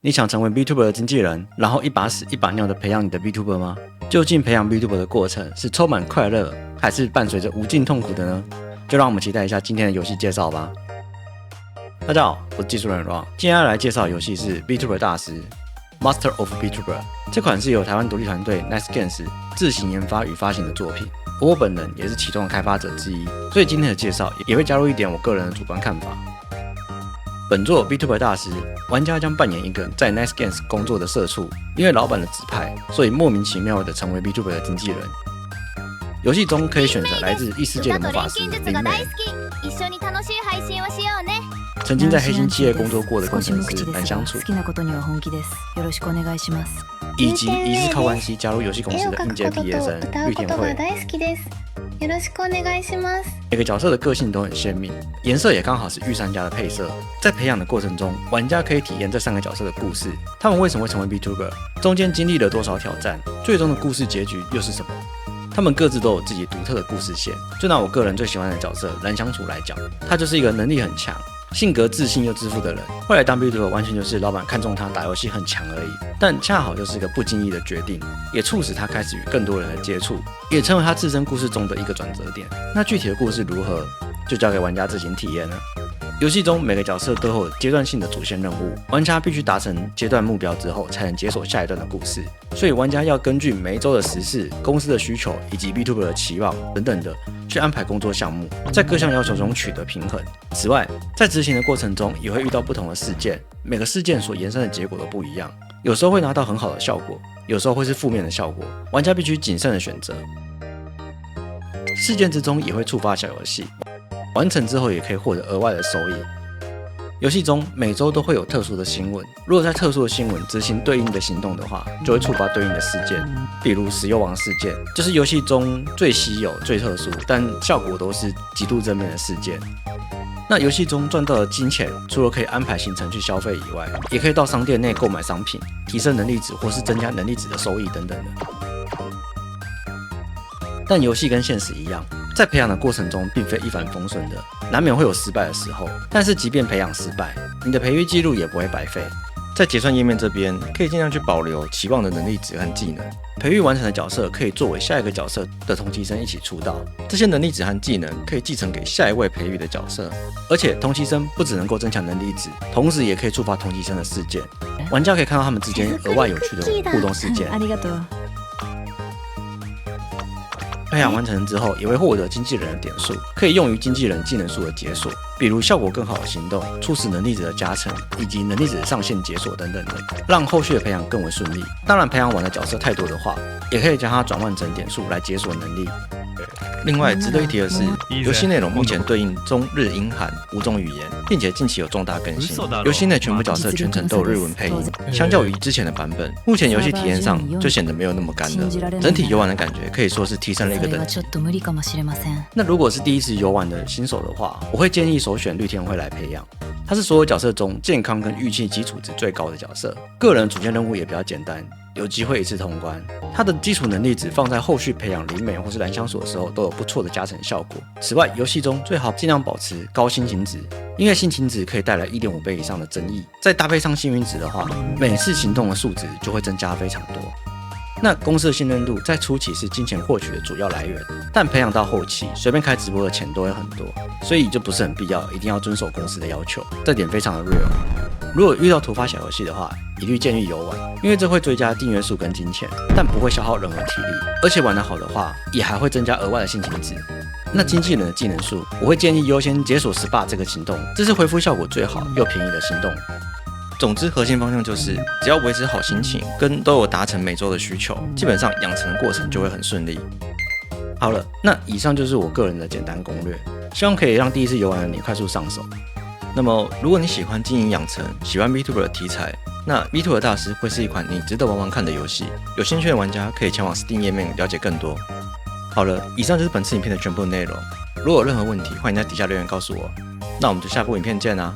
你想成為 VTuber 的經紀人，然後一把屎一把尿的培養你的 VTuber 嗎？究竟培養 VTuber 的過程是充滿快樂，還是伴隨着無盡痛苦的呢？就讓我們期待一下今天的遊戲介紹吧。大家好，我是技術人 Ron， 今天要來介紹的遊戲是 VTuber 大師 Master of VTuber。這款是由台灣獨立團隊 Nice Games 自行研發與發行的作品，我本人也是其中的開發者之一，所以今天的介紹也會加入一點我個人的主觀看法。本作 VTuber 大師，玩家將扮演一個在 Nice Games 工作的社畜，因為老闆的指派，所以莫名其妙的成為 VTuber 的經紀人。遊戲中可以選擇來自異世界的魔法師靈媒，曾經在黑心企業工作過的工程師藍相處，以及疑似靠關係加入遊戲公司的應屆畢業生綠田惠。每個角色的個性都很鮮明，顏色也剛好是御三家的配色。在培養的過程中，玩家可以體驗這3個角色的故事，他們為什麼會成為 VTuber， 中間經歷了多少挑戰，最終的故事結局又是什麼？他們各自都有自己獨特的故事線。就拿我個人最喜歡的角色藍相處來講，他就是一個能力很強、性格自信又自負的人。後來当 VTuber 完全就是老闆看中他打遊戲很強而已，但恰好就是一個不經意的決定，也促使他開始與更多人的接觸，也成為他自身故事中的一個轉折點。那具體的故事如何，就交給玩家自行體驗了。遊戲中每個角色都有階段性的主線任務，玩家必須達成階段目標之後，才能解鎖下一段的故事。所以玩家要根據每一周的時事、公司的需求以及 VTuber 的期望等等的，去安排工作項目，在各項要求中取得平衡。此外，在執行的過程中也會遇到不同的事件，每個事件所延伸的結果都不一樣，有時候會拿到很好的效果，有時候會是負面的效果，玩家必須謹慎的選擇。事件之中也會觸發小遊戲，完成之後也可以獲得額外的收益。遊戲中每周都會有特殊的新聞，如果在特殊的新聞執行對應的行動的話，就會觸發對應的事件。比如石油王事件，就是遊戲中最稀有、最特殊，但效果都是極度正面的事件。那遊戲中賺到的金錢，除了可以安排行程去消費以外，也可以到商店內購買商品，提升能力值或是增加能力值的收益等等的。但遊戲跟現實一樣，在培養的過程中并非一帆風順的，難免會有失敗的時候。但是即便培養失敗，你的培育記錄也不會白費。在結算頁面這邊，可以盡量去保留期望的能力值和技能。培育完成的角色可以作為下一個角色的同期生一起出道，這些能力值和技能可以繼承給下一位培育的角色。而且同期生不只能夠增強能力值，同時也可以觸發同期生的事件。玩家可以看到他們之間額外有趣的互動事件。培養完成之後，也會獲得經紀人的點數，可以用於經紀人技能數的解鎖，比如效果更好的行動、促使能力值的加成，以及能力值的上限解鎖等等的，讓後續的培養更為順利。當然，培養完的角色太多的話，也可以將它轉換成點數來解鎖能力。另外，值得一提的是，遊戲內容目前對應中日英韓5種語言，並且近期有重大更新。遊戲內全部角色全程都有日文配音，相較於之前的版本，目前遊戲體驗上就顯得沒有那麼乾了。整體遊玩的感覺可以說是提升了一個等級。那如果是第一次遊玩的新手的話，我會建議首選綠田惠來培養。他是所有角色中健康跟運氣基礎值最高的角色，個人主線任務也比較簡單，有機會一次通關。他的基礎能力值放在後續培養靈媒或是藍相處的時候都有不錯的加成效果。此外，遊戲中最好盡量保持高心情值，因為心情值可以帶來 1.5 倍以上的增益。再搭配上幸運值的話，每次行動的數值就會增加非常多。那公司的信任度在初期是金錢獲取的主要來源，但培養到後期，隨便開直播的錢都會很多，所以就不是很必要一定要遵守公司的要求，這點非常的 real。如果遇到突發小遊戲的話，一律建議遊玩，因為這會追加訂閱數跟金錢，但不會消耗任何體力，而且玩得好的話，也還會增加額外的心情值。那經紀人的技能數，我會建議優先解鎖SPA這個行動，這是恢復效果最好又便宜的行動。總之，核心方向就是只要維持好心情，跟都有達成每周的需求，基本上養成的過程就會很順利。好了，那以上就是我個人的簡單攻略，希望可以讓第一次游玩的你快速上手。那麼，如果你喜歡經營養成，喜歡 VTuber 的題材，那 VTuber 大師會是一款你值得玩玩看的遊戲。有興趣的玩家可以前往 Steam 頁面了解更多。好了，以上就是本次影片的全部內容。如果有任何問題，歡迎在底下留言告訴我。那我們就下部影片見啦。